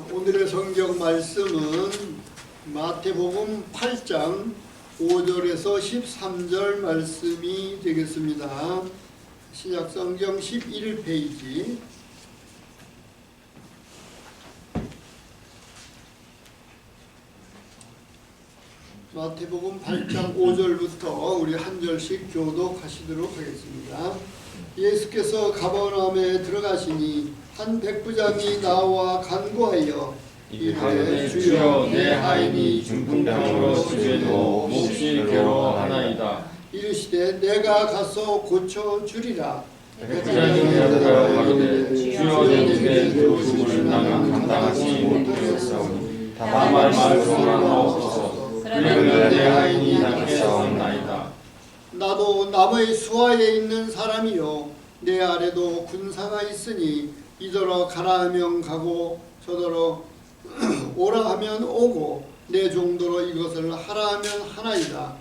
오늘의 성경 말씀은 마태복음 8장 5절에서 13절 말씀이 되겠습니다. 신약성경 11페이지. 마태복음 8장 5절부터 우리 한 절씩 교독하시도록 하겠습니다. 예수께서 가버나움에 들어가시니 한 백부장이 나와 간구하여 이르되 주여 내 하인이 중풍병으로 집에도 몹시 괴로워하나이다. 이르시되 내가 가서 고쳐주리라. 백부장이 대답하여 가로되 주여 내 집에 들어오심을 나는 감당하지 못하겠사오니 다만 말씀만 하옵소서. 그러면 내 하인이 낫겠사옵나이다. 나도 남의 수하에 있는 사람이요 내 아래도 군사가 있으니 이더러 가라 하면 가고 저더러 오라 하면 오고 내 정도로 이것을 하라 하면 하나이다.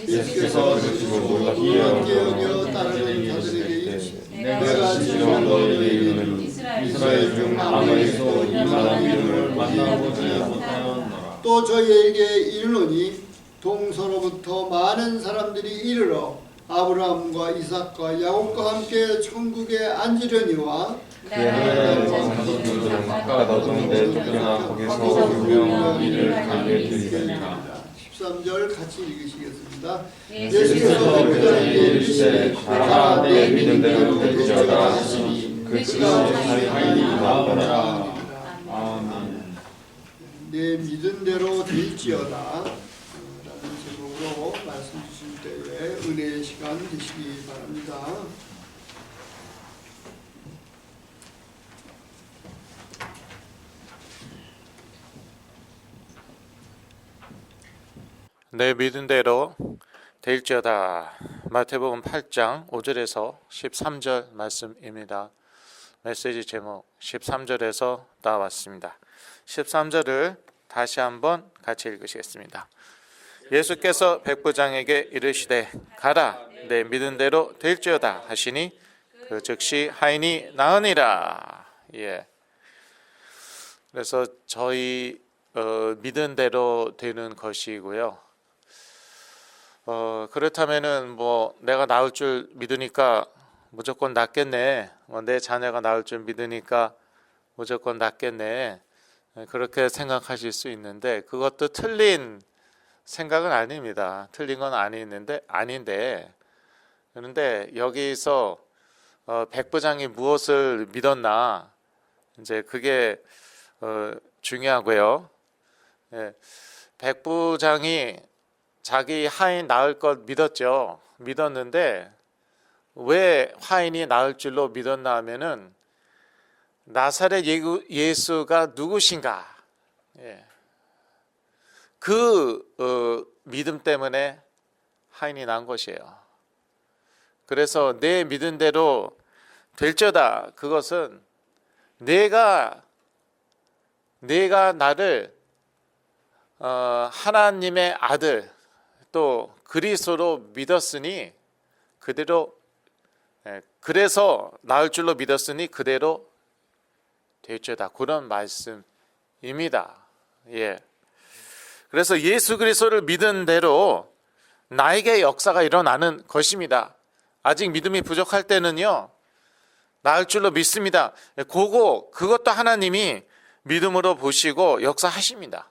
예수께서 드시고 이렇게 여겨 따르는 자들에게 이르시되 내가 진실로 너희에게 이르노니 이스라엘 중 아무에도 이만한 믿음을 만나보지 못하였노라. 또 저희에게 이르노니 동서로부터 많은 사람들이 이르러 아브라함과 이삭과 야곱과 함께 천국에 앉으려니와 그의 하나님과 가족들은 각각 어떤 데 쫓겨나 거기서 유명한 일을 가게 되리라. 13절 같이 읽으시겠습니다. 예수께서 백부장에게 이르시되 가라 내 믿음대로 될지어다 하시니 그 시간에 하인이 나오더라. 아멘. 내 믿음대로 될지어다 라는 제목으로 말씀 주실 때에 은혜의 시간 되시기 바랍니다. 내 믿음대로 될지어다. 마태복음 8장 5절에서 13절 말씀입니다. 메시지 제목 13절에서 나왔습니다. 13절을 다시 한번 같이 읽으시겠습니다. 예수께서 백부장에게 이르시되 가라 내 믿음대로 될지어다 하시니 그 즉시 하인이 나으니라. 그래서 저희 믿은 대로 되는 것이고요. 그렇다면은 뭐 내가 나을 줄 믿으니까 무조건 낫겠네. 내 자녀가 나을 줄 믿으니까 무조건 낫겠네. 그렇게 생각하실 수 있는데 그것도 틀린 생각은 아닙니다. 틀린 건 아닌데 그런데 여기서 백부장이 무엇을 믿었나 이제 그게 중요하고요. 백부장이 자기 하인 낳을 것 믿었는데 왜 하인이 낳을 줄로 믿었나 하면은 나사렛 예수가 누구신가 그 믿음 때문에 하인이 낳은 것이에요. 그래서 내 믿은 대로 될지어다. 그것은 내가 나를 하나님의 아들 또 그리스도로 믿었으니 그대로 그래서 나을 줄로 믿었으니 그대로 될지어다. 그런 말씀입니다. 그래서 예수 그리스도를 믿은 대로 나에게 역사가 일어나는 것입니다. 아직 믿음이 부족할 때는요 나을 줄로 믿습니다. 그것도 하나님이 믿음으로 보시고 역사하십니다.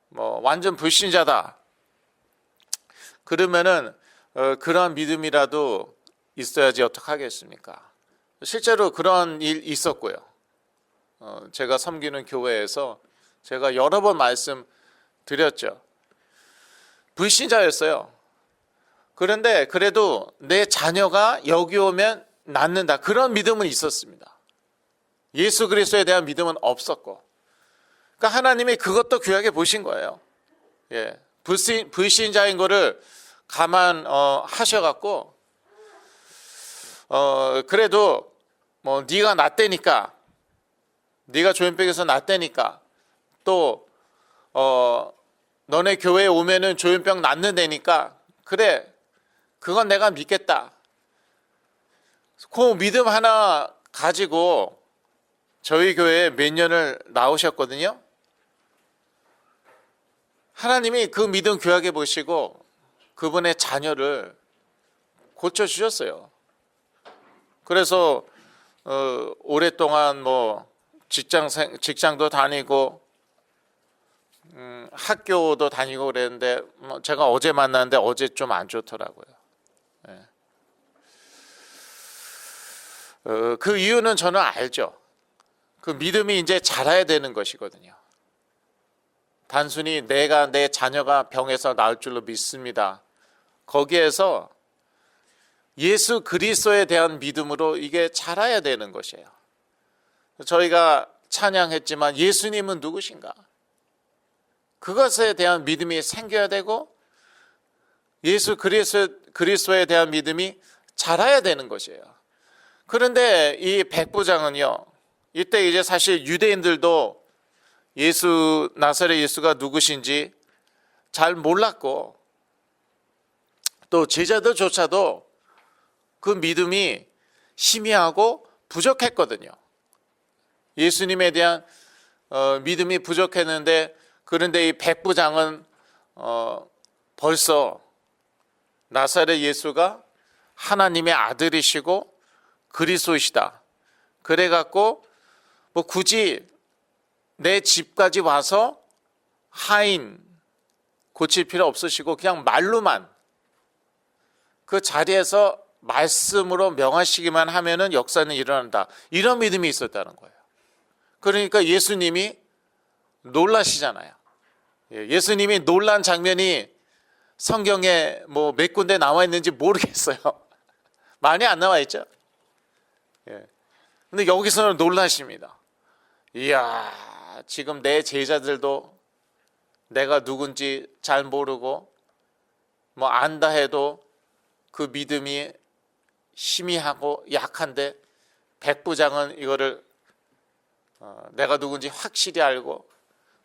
뭐 완전 불신자다. 그러면은 그런 믿음이라도 있어야지 어떡하겠습니까? 실제로 그런 일 있었고요. 제가 섬기는 교회에서 제가 여러 번 말씀드렸죠. 불신자였어요. 그런데 그래도 내 자녀가 여기 오면 낫는다. 그런 믿음은 있었습니다. 예수 그리스도에 대한 믿음은 없었고, 그러니까 하나님이 그것도 귀하게 보신 거예요. 불신자인 거를 감안하셔갖고 그래도 뭐 네가 낫다니까, 네가 조현병에서 낫다니까, 또 너네 교회에 오면은 조현병 낫는다니까, 그래 그건 내가 믿겠다. 그 믿음 하나 가지고 저희 교회에 몇 년을 나오셨거든요. 하나님이 그 믿음 귀하게 보시고 그분의 자녀를 고쳐주셨어요. 그래서 오랫동안 뭐 직장도 다니고 학교도 다니고 그랬는데 제가 어제 만났는데 어제 좀 안 좋더라고요. 그 이유는 저는 알죠. 그 믿음이 이제 자라야 되는 것이거든요. 단순히 내가 내 자녀가 병에서 나을 줄로 믿습니다. 거기에서 예수 그리스도에 대한 믿음으로 이게 자라야 되는 것이에요. 저희가 찬양했지만 예수님은 누구신가? 그것에 대한 믿음이 생겨야 되고 예수 그리스도에 대한 믿음이 자라야 되는 것이에요. 그런데 이 백부장은요, 이때 이제 사실 유대인들도 나사렛 예수가 누구신지 잘 몰랐고 또 제자들조차도 그 믿음이 희미하고 부족했거든요. 예수님에 대한 믿음이 부족했는데, 그런데 이 백부장은 벌써 나사렛 예수가 하나님의 아들이시고 그리스도이시다. 그래갖고 뭐 굳이 내 집까지 와서 하인 고칠 필요 없으시고 그냥 말로만 그 자리에서 말씀으로 명하시기만 하면은 역사는 일어난다. 이런 믿음이 있었다는 거예요. 그러니까 예수님이 놀라시잖아요. 예수님이 놀란 장면이 성경에 뭐 몇 군데 나와 있는지 모르겠어요. 많이 안 나와 있죠. 근데 여기서는 놀라십니다. 이야, 지금 내 제자들도 내가 누군지 잘 모르고 뭐 안다 해도 그 믿음이 희미하고 약한데 백부장은 이거를 내가 누군지 확실히 알고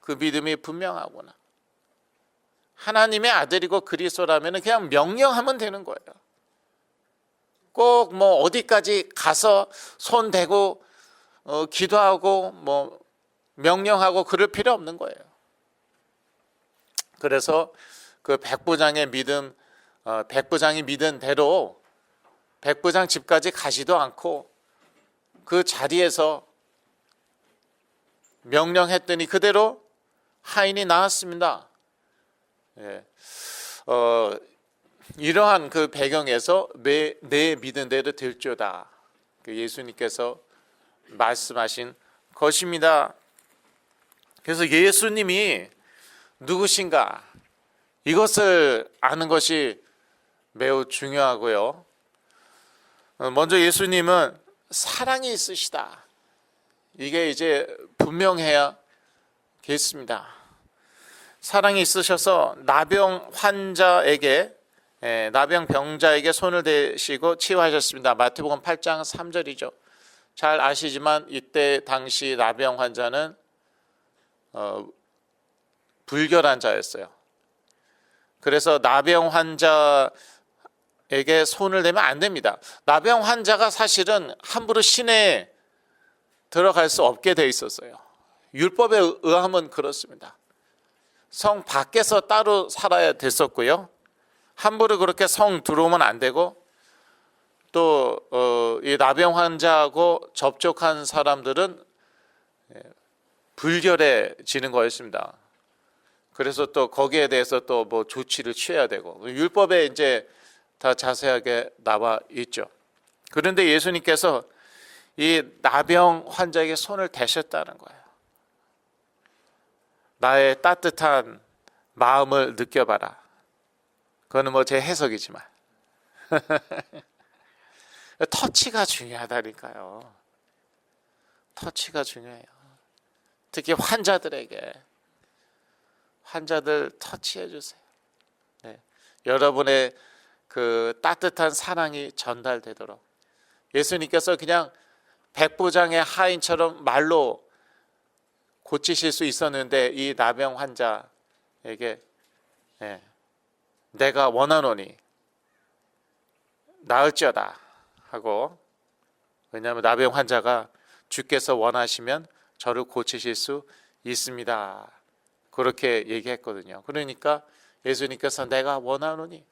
그 믿음이 분명하구나. 하나님의 아들이고 그리스도라면 그냥 명령하면 되는 거예요. 꼭 뭐 어디까지 가서 손 대고 기도하고 뭐 명령하고 그럴 필요 없는 거예요. 그래서 그 백부장의 믿음, 백부장이 믿은 대로 백부장 집까지 가지도 않고 그 자리에서 명령했더니 그대로 하인이 나왔습니다. 이러한 그 배경에서 내 믿은 대로 될지어다, 예수님께서 말씀하신 것입니다. 그래서 예수님이 누구신가, 이것을 아는 것이 매우 중요하고요. 먼저 예수님은 사랑이 있으시다. 이게 이제 분명해야겠습니다. 사랑이 있으셔서 나병 병자에게 손을 대시고 치유하셨습니다. 마태복음 8장 3절이죠. 잘 아시지만 이때 당시 나병 환자는 불결한 자였어요. 그래서 나병 환자에게 손을 대면 안 됩니다. 나병 환자가 사실은 함부로 시내에 들어갈 수 없게 돼 있었어요. 율법에 의하면 그렇습니다. 성 밖에서 따로 살아야 됐었고요. 함부로 그렇게 성 들어오면 안 되고, 또 이 나병 환자하고 접촉한 사람들은 불결해지는 거였습니다. 그래서 또 거기에 대해서 또 뭐 조치를 취해야 되고, 율법에 이제 다 자세하게 나와 있죠. 그런데 예수님께서 이 나병 환자에게 손을 대셨다는 거예요. 나의 따뜻한 마음을 느껴봐라. 그거는 뭐 제 해석이지만 터치가 중요하다니까요. 터치가 중요해요. 특히 환자들 터치해 주세요. 여러분의 그 따뜻한 사랑이 전달되도록. 예수님께서 그냥 백부장의 하인처럼 말로 고치실 수 있었는데, 이 나병 환자에게 내가 원하노니 나을지어다 하고, 왜냐하면 나병 환자가 주께서 원하시면 저를 고치실 수 있습니다. 그렇게 얘기했거든요. 그러니까 예수님께서 내가 원하노니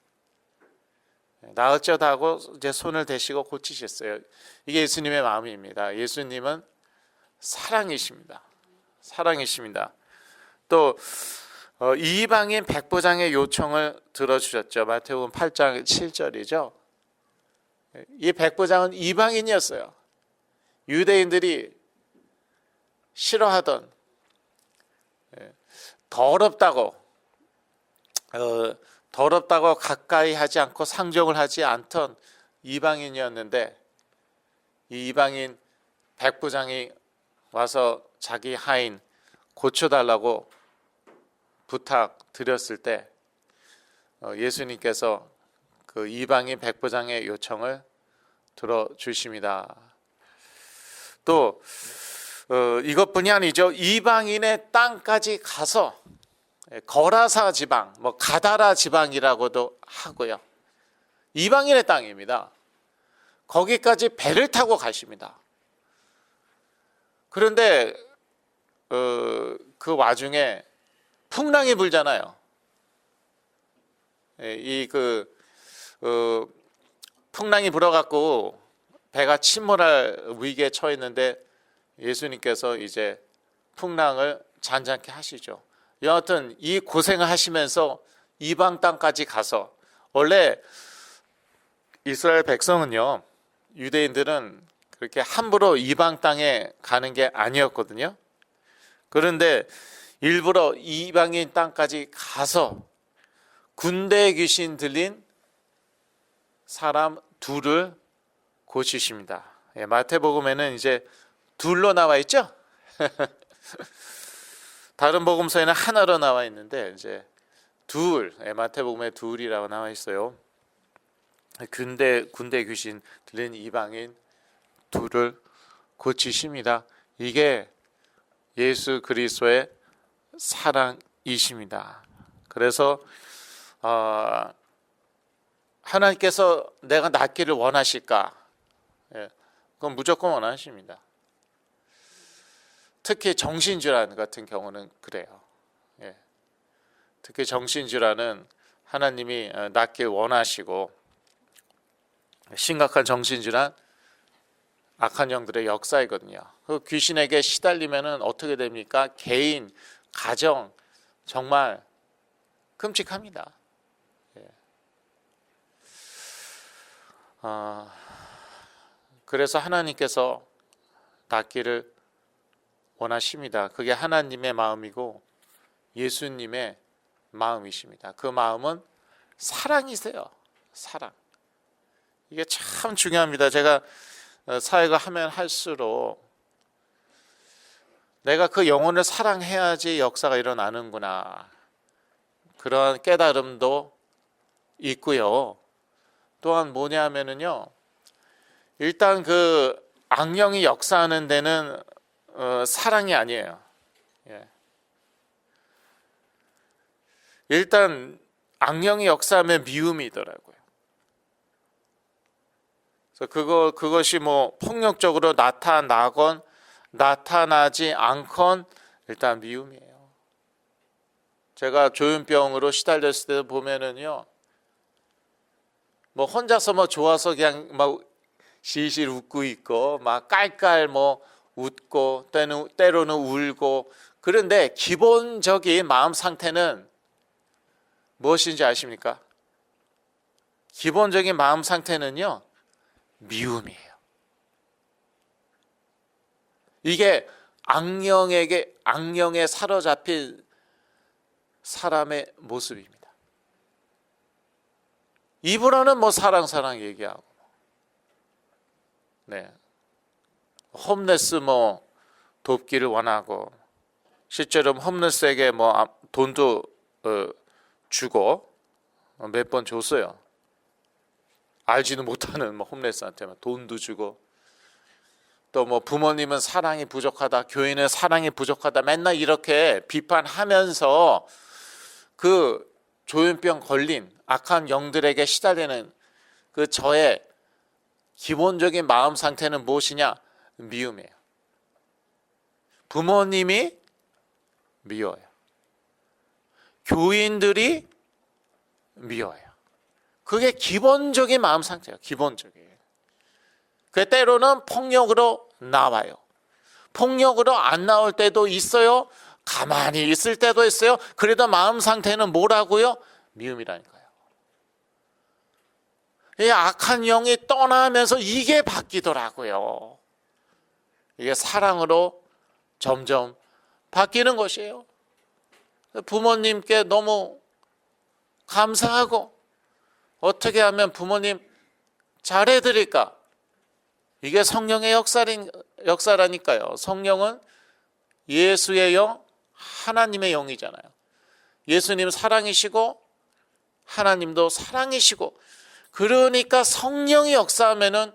나을지어다 하고 이제 손을 대시고 고치셨어요. 이게 예수님의 마음입니다. 예수님은 사랑이십니다. 사랑이십니다. 또 이방인 백부장의 요청을 들어주셨죠. 마태복음 8장 7절이죠. 이 백부장은 이방인이었어요. 유대인들이 싫어하던 더럽다고 가까이 하지 않고 상종을 하지 않던 이방인이었는데 이 이방인 백부장이 와서 자기 하인 고쳐달라고 부탁드렸을 때 예수님께서 그 이방인 백부장의 요청을 들어주십니다. 또 이것뿐이 아니죠. 이방인의 땅까지 가서 거라사 지방, 가다라 지방이라고도 하고요. 이방인의 땅입니다. 거기까지 배를 타고 가십니다. 그런데 그 와중에 풍랑이 불잖아요. 풍랑이 불어갖고 배가 침몰할 위기에 처했는데 예수님께서 이제 풍랑을 잔잔케 하시죠. 여하튼 이 고생을 하시면서 이방 땅까지 가서, 원래 이스라엘 백성은요, 유대인들은 그렇게 함부로 이방 땅에 가는 게 아니었거든요. 그런데 일부러 이방인 땅까지 가서 군대 귀신 들린 사람 둘을 고치십니다. 마태복음에는 이제 둘로 나와 있죠. 다른 복음서에는 하나로 나와 있는데 이제 둘, 마태복음에 둘이라고 나와 있어요. 군대 귀신 들린 이방인 둘을 고치십니다. 이게 예수 그리스도의 사랑이십니다. 그래서 하나님께서 내가 낫기를 원하실까? 그건 무조건 원하십니다. 특히 정신질환 같은 경우는 그래요. 특히 정신질환은 하나님이 낫길 원하시고, 심각한 정신질환 악한 영들의 역사이거든요. 그 귀신에게 시달리면은 어떻게 됩니까? 개인, 가정 정말 끔찍합니다. 그래서 하나님께서 낫기를 원하십니다. 그게 하나님의 마음이고 예수님의 마음이십니다. 그 마음은 사랑이세요. 사랑. 이게 참 중요합니다. 제가 사역을 하면 할수록 내가 그 영혼을 사랑해야지 역사가 일어나는구나, 그런 깨달음도 있고요. 또한 뭐냐 하면은요, 일단 그 악령이 역사하는 데는 사랑이 아니에요. 일단 악령이 역사하면 미움이더라고요. 그래서 그것이 뭐 폭력적으로 나타나건 나타나지 않건 일단 미움이에요. 제가 조현병으로 시달렸을 때 보면은요, 뭐 혼자서 뭐 좋아서 그냥 막 실실 웃고 있고, 막 깔깔 뭐 웃고, 때로는 울고, 그런데 기본적인 마음 상태는 무엇인지 아십니까? 기본적인 마음 상태는요, 미움이에요. 이게 악령에 사로잡힌 사람의 모습입니다. 입으로는 뭐 사랑 얘기하고, 홈레스 뭐 돕기를 원하고, 실제로 홈레스에게 뭐 돈도 주고 몇 번 줬어요. 알지도 못하는 뭐 홈레스한테 돈도 주고, 또 뭐 부모님은 사랑이 부족하다, 교회는 사랑이 부족하다, 맨날 이렇게 비판하면서 그 조현병 걸린 악한 영들에게 시달리는 그 저의 기본적인 마음 상태는 무엇이냐? 미움이에요. 부모님이 미워요. 교인들이 미워요. 그게 기본적인 마음 상태예요. 기본적이에요. 그 때로는 폭력으로 나와요. 폭력으로 안 나올 때도 있어요. 가만히 있을 때도 있어요. 그래도 마음 상태는 뭐라고요? 미움이라니까요. 이 악한 영이 떠나면서 이게 바뀌더라고요. 이게 사랑으로 점점 바뀌는 것이에요. 부모님께 너무 감사하고 어떻게 하면 부모님 잘해드릴까? 이게 성령의 역사라니까요. 성령은 예수의 영, 하나님의 영이잖아요. 예수님 사랑이시고 하나님도 사랑이시고, 그러니까 성령이 역사하면은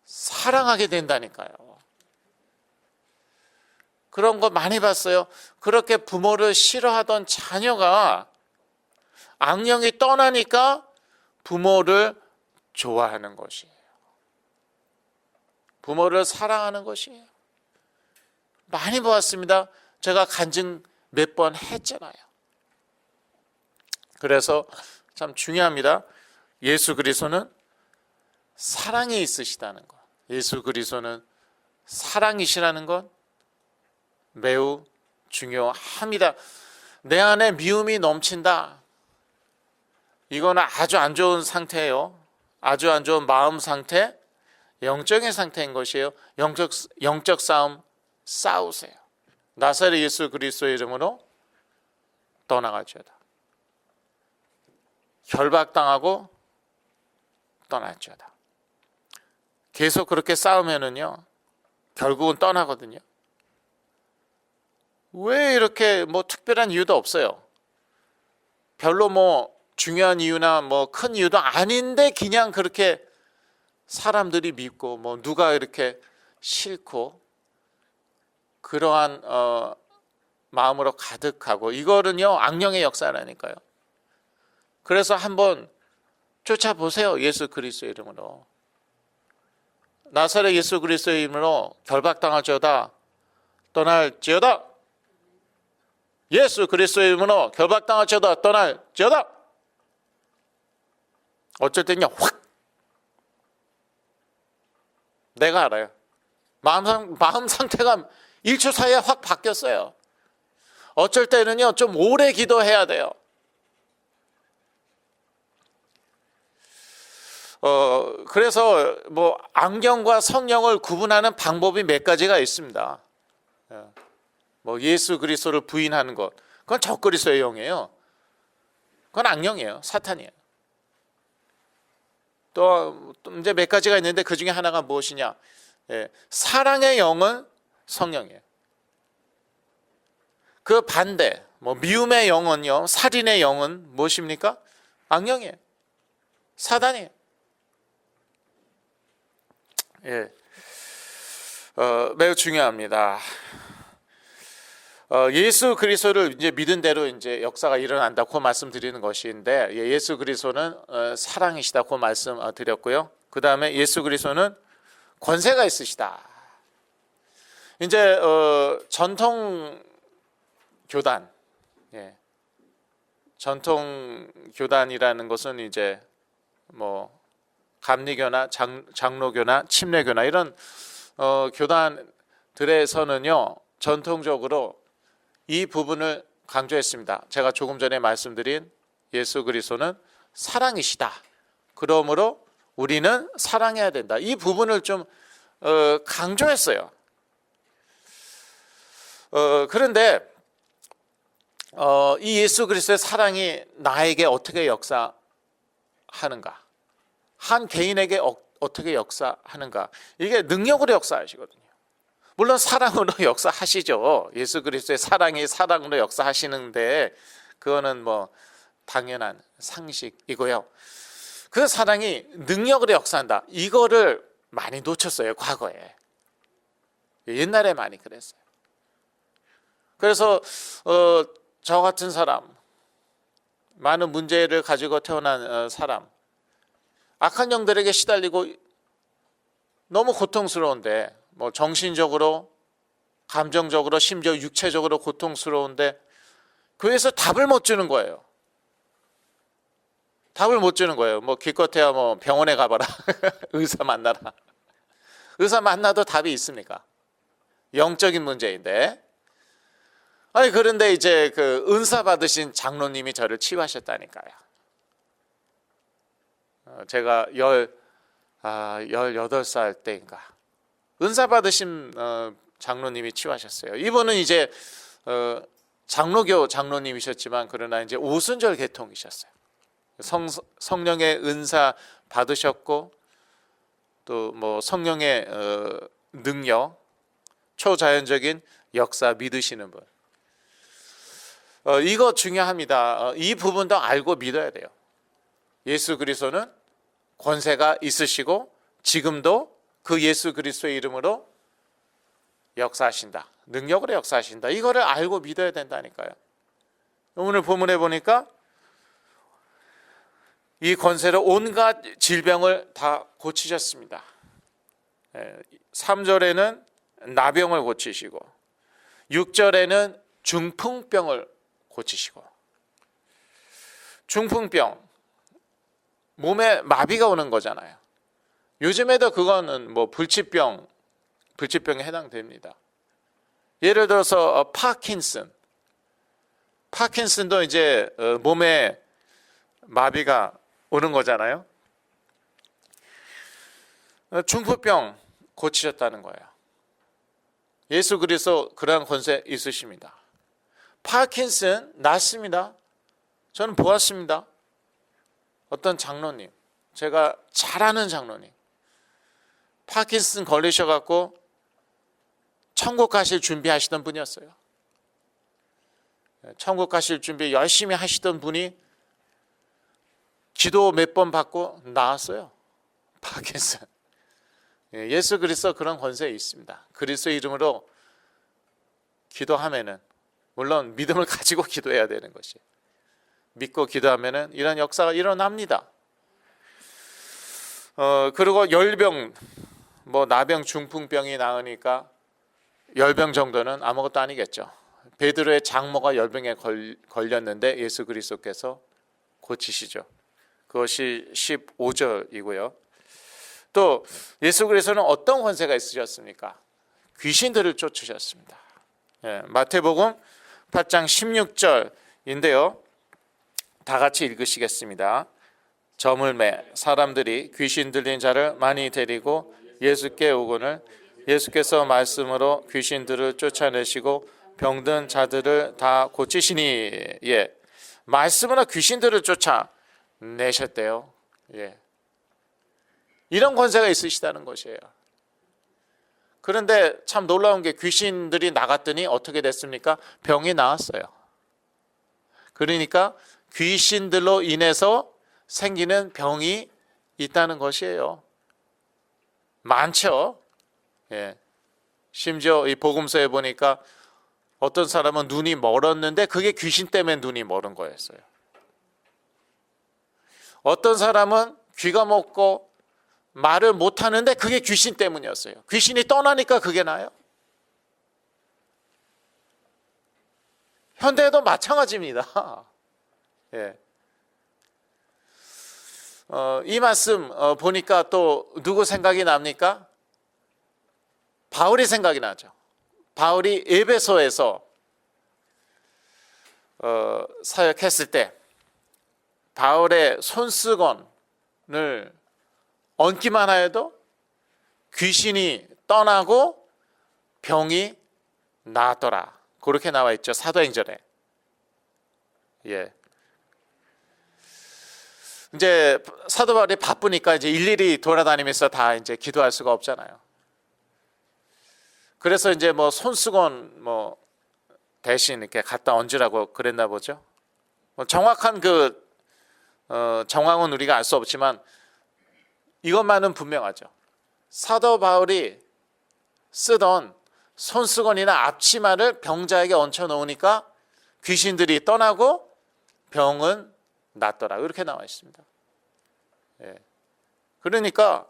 사랑하게 된다니까요. 그런 거 많이 봤어요. 그렇게 부모를 싫어하던 자녀가 악령이 떠나니까 부모를 좋아하는 것이에요. 부모를 사랑하는 것이에요. 많이 보았습니다. 제가 간증 몇 번 했잖아요. 그래서 참 중요합니다. 예수 그리스도는 사랑이 있으시다는 것, 예수 그리스도는 사랑이시라는 것 매우 중요합니다. 내 안에 미움이 넘친다. 이거는 아주 안 좋은 상태예요. 아주 안 좋은 마음 상태, 영적인 상태인 것이에요. 영적 싸움 싸우세요. 나사렛 예수 그리스도의 이름으로 떠나갈지어다. 결박당하고 떠날지어다. 계속 그렇게 싸우면은요, 결국은 떠나거든요. 왜 이렇게 특별한 이유도 없어요. 별로 중요한 이유나 큰 이유도 아닌데 그냥 그렇게 사람들이 믿고 누가 이렇게 싫고 그러한 마음으로 가득하고, 이거는요 악령의 역사라니까요. 그래서 한번 쫓아보세요. 예수 그리스도의 이름으로. 나사렛 예수 그리스도의 이름으로 결박당할지어다 떠날지어다. 예수 그리스도의 이름으로 결박당할지어다 떠날지어다. 어쩔 때는요 확, 내가 알아요. 마음 상태가 1초 사이에 확 바뀌었어요. 어쩔 때는요 좀 오래 기도해야 돼요. 그래서 악령과 성령을 구분하는 방법이 몇 가지가 있습니다. 예수 그리스도를 부인하는 것, 그건 적그리스도의 영이에요. 그건 악령이에요. 사탄이에요. 또 이제 몇 가지가 있는데 그 중에 하나가 무엇이냐? 사랑의 영은 성령이에요. 그 반대, 미움의 영은요, 살인의 영은 무엇입니까? 악령이에요. 사단이에요. 매우 중요합니다. 예수 그리스도를 이제 믿은 대로 이제 역사가 일어난다고 말씀드리는 것인데, 예수 그리스도는 사랑이시다고 말씀드렸고요. 그 다음에 예수 그리스도는 권세가 있으시다. 이제 전통 교단, 전통 교단이라는 것은 이제 감리교나 장로교나 침례교나 이런 교단들에서는요 전통적으로 이 부분을 강조했습니다. 제가 조금 전에 말씀드린 예수 그리스도는 사랑이시다. 그러므로 우리는 사랑해야 된다. 이 부분을 좀 강조했어요. 그런데 이 예수 그리스도의 사랑이 나에게 어떻게 역사하는가? 한 개인에게 어떻게 역사하는가? 이게 능력으로 역사하시거든요. 물론 사랑으로 역사하시죠. 예수 그리스도의 사랑이 사랑으로 역사하시는데 그거는 당연한 상식이고요. 그 사랑이 능력으로 역사한다. 이거를 많이 놓쳤어요. 과거에. 옛날에 많이 그랬어요. 그래서 저 같은 사람, 많은 문제를 가지고 태어난 사람, 악한 영들에게 시달리고 너무 고통스러운데 정신적으로 감정적으로 심지어 육체적으로 고통스러운데 그래서 답을 못 주는 거예요. 답을 못 주는 거예요. 뭐 기껏해야 뭐 병원에 가봐라. 의사 만나라. 의사 만나도 답이 있습니까? 영적인 문제인데. 아니 그런데 이제 그 은사 받으신 장로님이 저를 치유하셨다니까요. 제가 18살 때인가 은사 받으신 장로님이 치유하셨어요. 이분은 이제 장로교 장로님이셨지만 그러나 이제 오순절 계통이셨어요. 성령의 은사 받으셨고 또 뭐 성령의 능력, 초자연적인 역사 믿으시는 분. 이거 중요합니다. 이 부분도 알고 믿어야 돼요. 예수 그리스도는 권세가 있으시고 지금도 그 예수 그리스도의 이름으로 역사하신다. 능력으로 역사하신다. 이거를 알고 믿어야 된다니까요. 오늘 본문에 보니까 이 권세로 온갖 질병을 다 고치셨습니다. 3절에는 나병을 고치시고 6절에는 중풍병을 고치시고. 중풍병, 몸에 마비가 오는 거잖아요. 요즘에도 그거는 뭐 불치병에 해당됩니다. 예를 들어서 파킨슨도 이제 몸에 마비가 오는 거잖아요. 중풍병 고치셨다는 거예요. 예수 그리스도 그러한 권세 있으십니다. 파킨슨 낫습니다. 저는 보았습니다. 어떤 장로님, 제가 잘 아는 장로님, 파킨슨 걸리셔갖고 천국 가실 준비하시던 분이었어요. 천국 가실 준비 열심히 하시던 분이 기도 몇 번 받고 나았어요. 파킨슨. 예수 그리스도 그런 권세에 있습니다. 그리스도 이름으로 기도하면은 물론 믿음을 가지고 기도해야 되는 것이 믿고 기도하면은 이런 역사가 일어납니다. 그리고 열병, 뭐 나병, 중풍병이 나으니까 열병 정도는 아무것도 아니겠죠. 베드로의 장모가 열병에 걸렸는데 예수 그리스도께서 고치시죠. 그것이 15절이고요. 또 예수 그리스도는 어떤 권세가 있으셨습니까? 귀신들을 쫓으셨습니다. 마태복음 8장 16절인데요. 다 같이 읽으시겠습니다. 저물매 사람들이 귀신 들린 자를 많이 데리고 예수께 오거늘 예수께서 말씀으로 귀신들을 쫓아내시고 병든 자들을 다 고치시니. 말씀으로 귀신들을 쫓아내셨대요. 이런 권세가 있으시다는 것이에요. 그런데 참 놀라운 게 귀신들이 나갔더니 어떻게 됐습니까? 병이 나았어요. 그러니까 귀신들로 인해서 생기는 병이 있다는 것이에요. 많죠. 심지어 이 복음서에 보니까 어떤 사람은 눈이 멀었는데 그게 귀신 때문에 눈이 멀은 거였어요. 어떤 사람은 귀가 먹고 말을 못하는데 그게 귀신 때문이었어요. 귀신이 떠나니까 그게 나요. 현대에도 마찬가지입니다. 이 말씀 보니까 또 누구 생각이 납니까? 바울이 생각이 나죠. 바울이 에베소에서 사역했을 때 바울의 손수건을 얹기만 하여도 귀신이 떠나고 병이 나았더라. 그렇게 나와 있죠. 사도행전에. 이제 사도 바울이 바쁘니까 이제 일일이 돌아다니면서 다 이제 기도할 수가 없잖아요. 그래서 이제 뭐 손수건 뭐 대신 이렇게 갖다 얹으라고 그랬나 보죠. 뭐 정확한 그 정황은 우리가 알 수 없지만 이것만은 분명하죠. 사도 바울이 쓰던 손수건이나 앞치마를 병자에게 얹혀 놓으니까 귀신들이 떠나고 병은 낫더라. 이렇게 나와 있습니다. 그러니까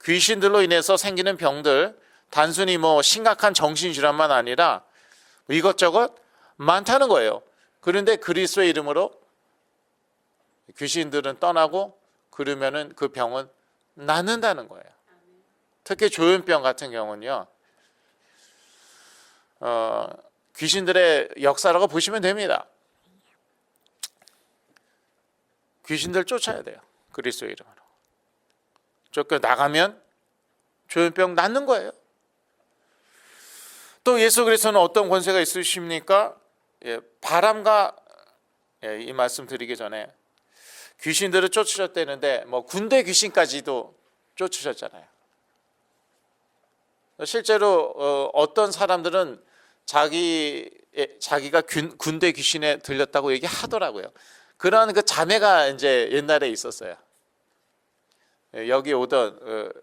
귀신들로 인해서 생기는 병들 단순히 뭐 심각한 정신질환만 아니라 이것저것 많다는 거예요. 그런데 그리스도의 이름으로 귀신들은 떠나고 그러면은 그 병은 낫는다는 거예요. 특히 조현병 같은 경우는요, 귀신들의 역사라고 보시면 됩니다. 귀신들 쫓아야 돼요. 그리스도의 이름으로. 쫓겨 나가면 조현병 낫는 거예요. 또 예수 그리스도는 어떤 권세가 있으십니까? 바람과, 이 말씀 드리기 전에 귀신들을 쫓으셨다는데 뭐 군대 귀신까지도 쫓으셨잖아요. 실제로 어떤 사람들은 자기가 군대 귀신에 들렸다고 얘기하더라고요. 그런 그 자매가 이제 옛날에 있었어요. 여기 오던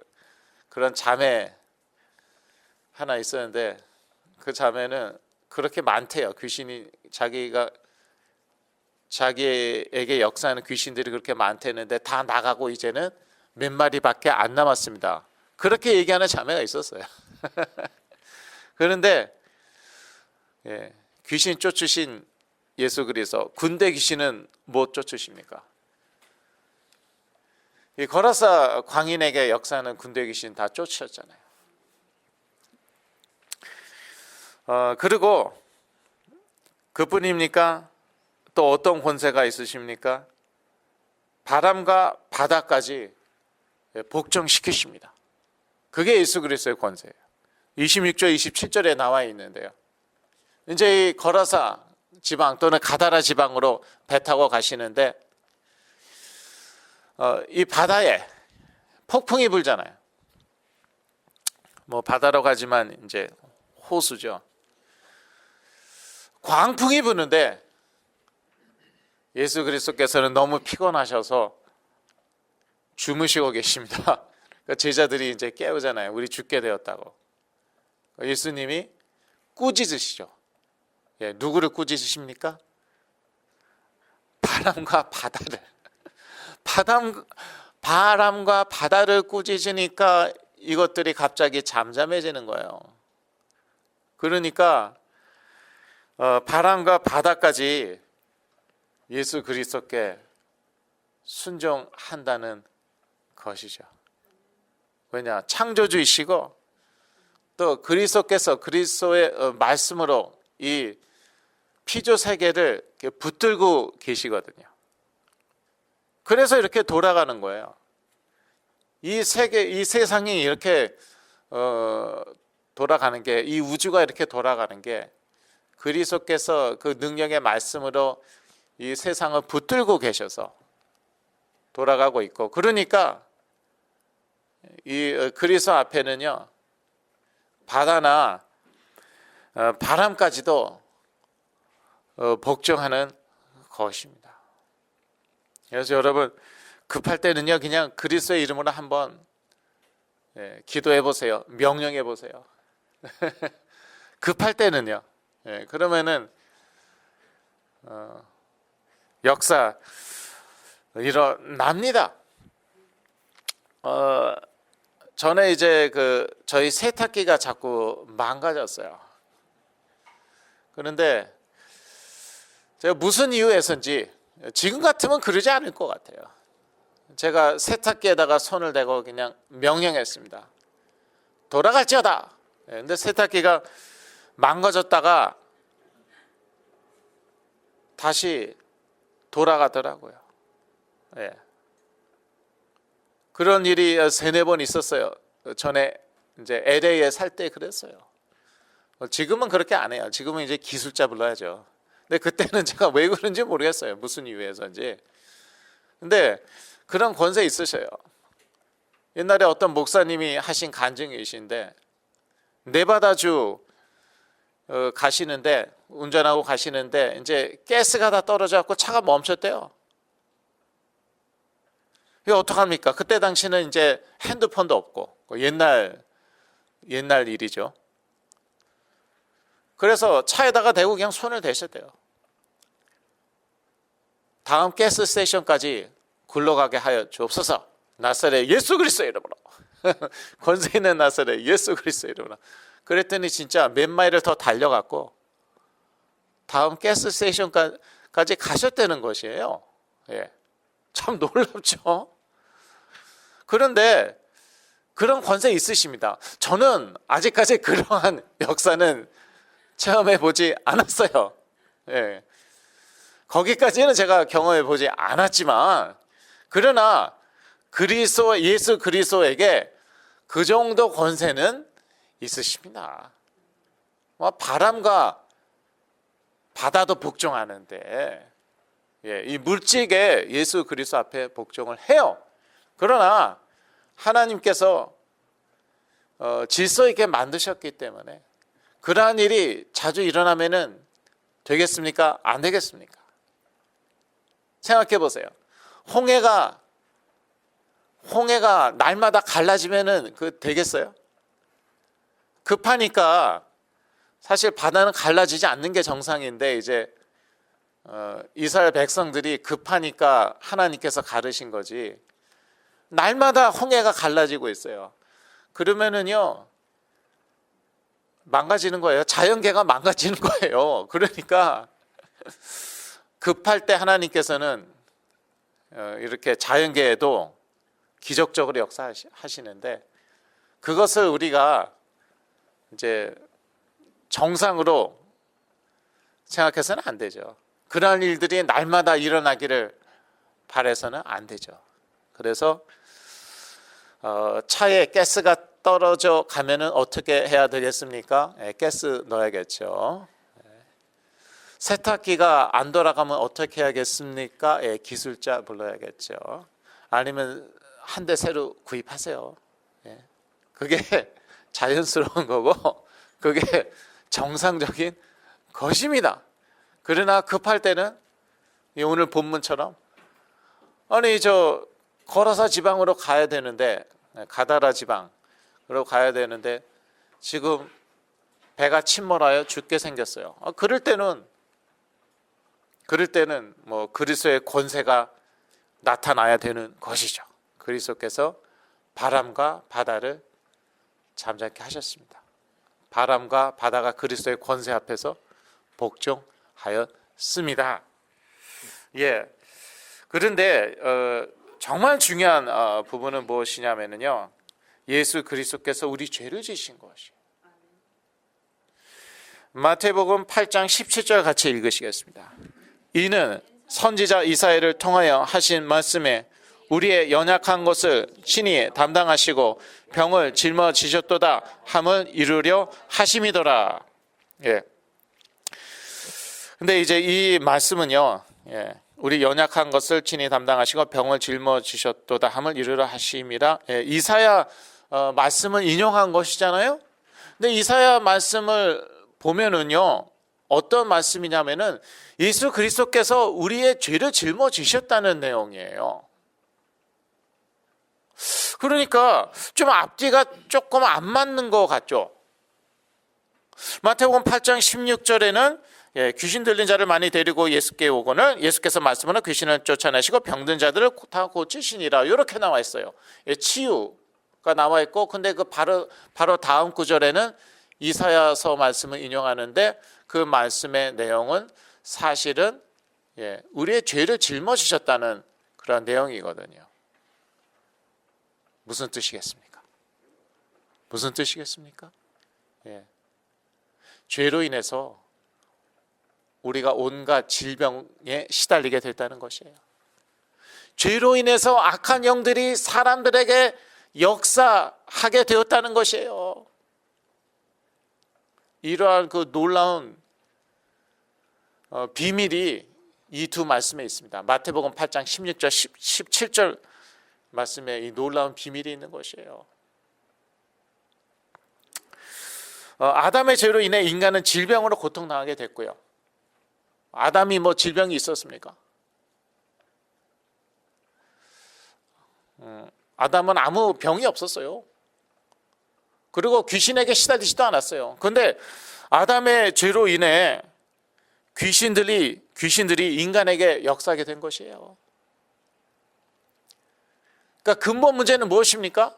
그런 자매 하나 있었는데 그 자매는 그렇게 많대요. 귀신이 자기에게 역사하는 귀신들이 그렇게 많대는데 다 나가고 이제는 몇 마리밖에 안 남았습니다. 그렇게 얘기하는 자매가 있었어요. 그런데 귀신 쫓으신 예수 그리스도, 군대 귀신은 못 쫓으십니까? 이 거라사 광인에게 역사하는 군대 귀신 다 쫓으셨잖아요. 그리고 그뿐입니까? 또 어떤 권세가 있으십니까? 바람과 바다까지 복종시키십니다. 그게 예수 그리스도의 권세예요. 26절 27절에 나와 있는데요. 이제 이 거라사 지방 또는 가다라 지방으로 배 타고 가시는데 이 바다에 폭풍이 불잖아요. 뭐 바다로 가지만 이제 호수죠. 광풍이 부는데 예수 그리스도께서는 너무 피곤하셔서 주무시고 계십니다. 제자들이 이제 깨우잖아요. 우리 죽게 되었다고. 예수님이 꾸짖으시죠. 누구를 꾸짖으십니까? 바람과 바다를. 바람과 바다를 꾸짖으니까 이것들이 갑자기 잠잠해지는 거예요. 그러니까 바람과 바다까지 예수 그리스도께 순종한다는 것이죠. 왜냐? 창조주이시고 또 그리스도께서 그리스도의 말씀으로 이 피조 세계를 붙들고 계시거든요. 그래서 이렇게 돌아가는 거예요. 이 세상이 이렇게 돌아가는 게, 이 우주가 이렇게 돌아가는 게 그리스도께서 그 능력의 말씀으로 이 세상을 붙들고 계셔서 돌아가고 있고, 그러니까 이 그리스도 앞에는요, 바다나 바람까지도 복종하는 것입니다. 그래서 여러분 급할 때는요, 그냥 그리스도의 이름으로 한번 기도해 보세요. 명령해 보세요. 급할 때는요. 그러면은 역사 일어납니다. 전에 이제 저희 세탁기가 자꾸 망가졌어요. 그런데 제가 무슨 이유에서인지 지금 같으면 그러지 않을 것 같아요. 제가 세탁기에다가 손을 대고 그냥 명령했습니다. 돌아갈지어다. 근데 세탁기가 망가졌다가 다시 돌아가더라고요. 그런 일이 3-4번 있었어요. 전에 이제 LA에 살 때 그랬어요. 지금은 그렇게 안 해요. 지금은 이제 기술자 불러야죠. 근데 그때는 제가 왜 그런지 모르겠어요. 무슨 이유에서인지. 근데 그런 권세 있으셔요. 옛날에 어떤 목사님이 하신 간증이신데, 네바다주 가시는데, 운전하고 가시는데 이제 가스가 다 떨어져갖고 차가 멈췄대요. 이거 어떡합니까? 그때 당시는 이제 핸드폰도 없고 옛날 일이죠. 그래서 차에다가 대고 그냥 손을 대셨대요. 다음 가스 스테이션까지 굴러가게 하여 주옵소서. 나사렛 예수 그리스도의 이름으로. 권세 있는 나사렛 예수 그리스도 이름으로. 그랬더니 진짜 몇 마일을 더 달려갔고 다음 가스 스테이션까지 가셨다는 것이에요. 예. 참 놀랍죠. 그런데 그런 권세 있으십니다. 저는 아직까지 그러한 역사는 체험해 보지 않았어요. 예. 거기까지는 제가 경험해 보지 않았지만, 그러나 예수 그리스도에게 그 정도 권세는 있으십니다. 바람과 바다도 복종하는데, 예, 이 물질에 예수 그리스도 앞에 복종을 해요. 그러나 하나님께서 질서 있게 만드셨기 때문에 그러한 일이 자주 일어나면은 되겠습니까? 안 되겠습니까? 생각해 보세요. 홍해가 날마다 갈라지면은 그 되겠어요? 급하니까 사실 바다는 갈라지지 않는 게 정상인데, 이제 이스라엘 백성들이 급하니까 하나님께서 가르신 거지. 날마다 홍해가 갈라지고 있어요. 그러면은요 망가지는 거예요. 자연계가 망가지는 거예요. 그러니까 급할 때 하나님께서는 이렇게 자연계에도 기적적으로 역사하시는데, 그것을 우리가 이제 정상으로 생각해서는 안 되죠. 그러한 일들이 날마다 일어나기를 바라서는 안 되죠. 그래서 차에 가스가 떨어져 가면은 어떻게 해야 되겠습니까? 가스 넣어야겠죠. 세탁기가 안 돌아가면 어떻게 해야겠습니까? 기술자 불러야겠죠. 아니면 한 대 새로 구입하세요. 그게 자연스러운 거고 그게 정상적인 것입니다. 그러나 급할 때는 오늘 본문처럼 걸어서 지방으로 가야 되는데, 가다라 지방으로 가야 되는데 지금 배가 침몰하여 죽게 생겼어요. 그럴 때는 뭐 그리스도의 권세가 나타나야 되는 것이죠. 그리스도께서 바람과 바다를 잠잠케 하셨습니다. 바람과 바다가 그리스도의 권세 앞에서 복종하였습니다. 예. 그런데 정말 중요한 부분은 무엇이냐면요, 예수 그리스도께서 우리 죄를 지신 것이에요. 마태복음 8장 17절 같이 읽으시겠습니다. 이는 선지자 이사야를 통하여 하신 말씀에 우리의 연약한 것을 친히 담당하시고 병을 짊어지셨도다 함을 이루려 하심이더라. 예. 근데 이제 이 말씀은요, 예, 우리 연약한 것을 친히 담당하시고 병을 짊어지셨도다 함을 이루려 하심이라. 예, 이사야 말씀을 인용한 것이잖아요. 근데 이사야 말씀을 보면은요, 어떤 말씀이냐면은 예수 그리스도께서 우리의 죄를 짊어지셨다는 내용이에요. 그러니까 좀 앞뒤가 조금 안 맞는 것 같죠. 마태복음 8장 16절에는 귀신 들린 자를 많이 데리고 예수께 오고는 예수께서 말씀하는 귀신을 쫓아내시고 병든 자들을 다 고치시니라, 이렇게 나와 있어요. 치유가 나와 있고, 근데 그 바로 다음 구절에는 이사야서 말씀을 인용하는데 그 말씀의 내용은 사실은 우리의 죄를 짊어지셨다는 그런 내용이거든요. 무슨 뜻이겠습니까? 무슨 뜻이겠습니까? 죄로 인해서 우리가 온갖 질병에 시달리게 됐다는 것이에요. 죄로 인해서 악한 영들이 사람들에게 역사하게 되었다는 것이에요. 이러한 그 놀라운 비밀이 이 두 말씀에 있습니다. 마태복음 8장 16절 17절 말씀에 이 놀라운 비밀이 있는 것이에요. 아담의 죄로 인해 인간은 질병으로 고통당하게 됐고요. 아담이 뭐 질병이 있었습니까? 아담은 아무 병이 없었어요. 그리고 귀신에게 시달리지도 않았어요. 그런데 아담의 죄로 인해 귀신들이 인간에게 역사하게 된 것이에요. 그러니까 근본 문제는 무엇입니까?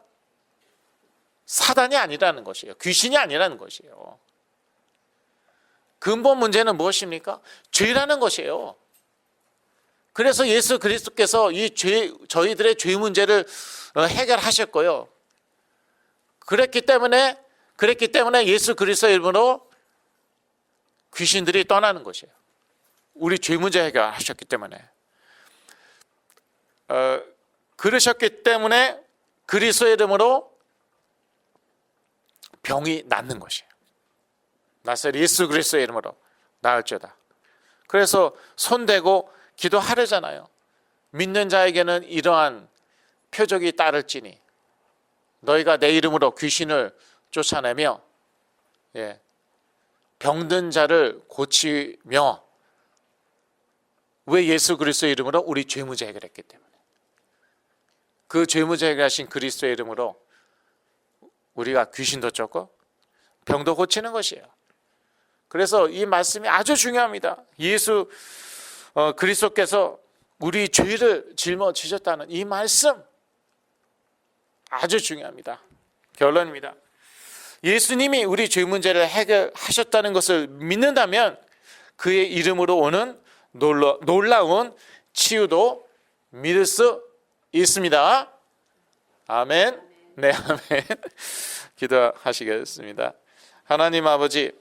사단이 아니라는 것이에요. 귀신이 아니라는 것이에요. 근본 문제는 무엇입니까? 죄라는 것이에요. 그래서 예수 그리스도께서 저희들의 죄 문제를 해결하셨고요. 그랬기 때문에 예수 그리스도의 이름으로 귀신들이 떠나는 것이에요. 우리 죄 문제 해결하셨기 때문에. 그러셨기 때문에 그리스도의 이름으로 병이 낫는 것이에요. 나사렛 예수 그리스도의 이름으로 나을지어다. 그래서 손대고 기도하려잖아요. 믿는 자에게는 이러한 표적이 따를지니 너희가 내 이름으로 귀신을 쫓아내며 병든 자를 고치며, 왜? 예수 그리스도의 이름으로 우리 죄 문제 해결했기 때문에. 그 죄 문제 해결하신 그리스도의 이름으로 우리가 귀신도 쫓고 병도 고치는 것이에요. 그래서 이 말씀이 아주 중요합니다. 예수 그리스도께서 우리 죄를 짊어지셨다는 이 말씀 아주 중요합니다. 결론입니다. 예수님이 우리 죄 문제를 해결하셨다는 것을 믿는다면 그의 이름으로 오는 놀라운 치유도 믿을 수 있습니다. 아멘. 네, 아멘. 기도하시겠습니다. 하나님 아버지,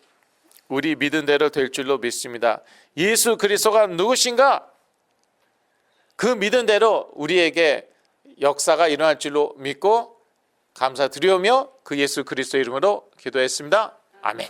우리 믿은 대로 될 줄로 믿습니다. 예수 그리스도가 누구신가? 그 믿은 대로 우리에게 역사가 일어날 줄로 믿고 감사드리오며 그 예수 그리스도 이름으로 기도했습니다. 아멘.